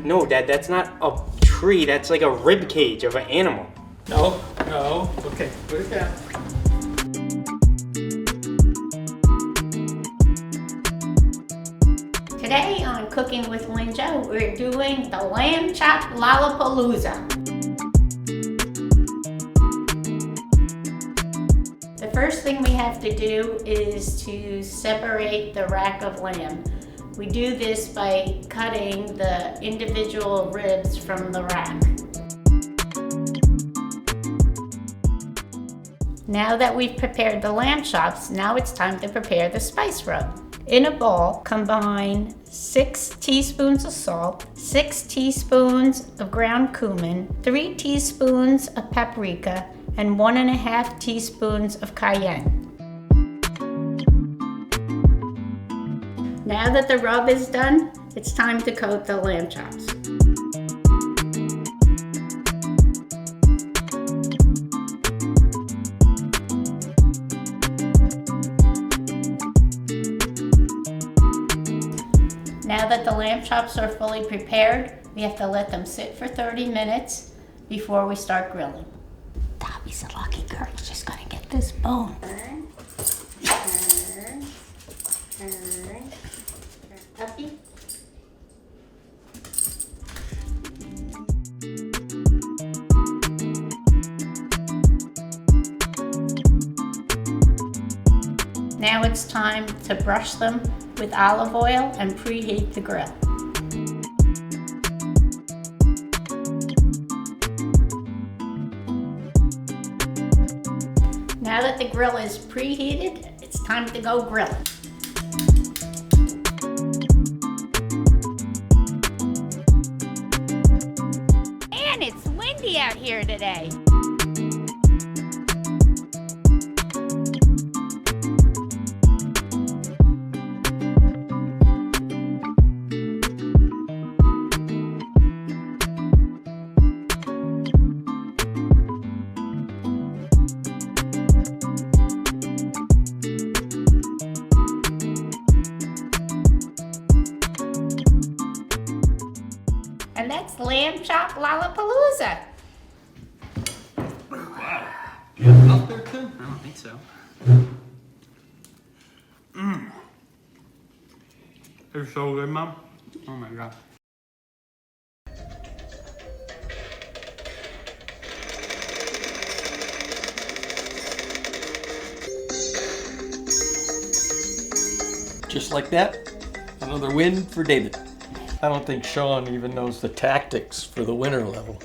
No, Dad, that's not a tree. That's like a rib cage of an animal. No. Okay, put it down. Today on Cooking with Lynja, we're doing the lamb chop Lollapalooza. The first thing we have to do is to separate the rack of lamb. We do this by cutting the individual ribs from the rack. Now that we've prepared the lamb chops, now it's time to prepare the spice rub. In a bowl, combine 6 teaspoons of salt, 6 teaspoons of ground cumin, 3 teaspoons of paprika, and 1.5 teaspoons of cayenne. Now that the rub is done, it's time to coat the lamb chops. Now that the lamb chops are fully prepared, we have to let them sit for 30 minutes before we start grilling. Tommy's a lucky girl, he's just gonna get this bone. Turn. Uppy. Now it's time to brush them with olive oil and preheat the grill. Now that the grill is preheated, it's time to go grilling. Man, it's windy out here today. And that's lamb chop Lollapalooza. Wow. You have milk there too? I don't think so. They're so good, Mom. Oh my God. Just like that, another win for David. I don't think Sean even knows the tactics for the winner level.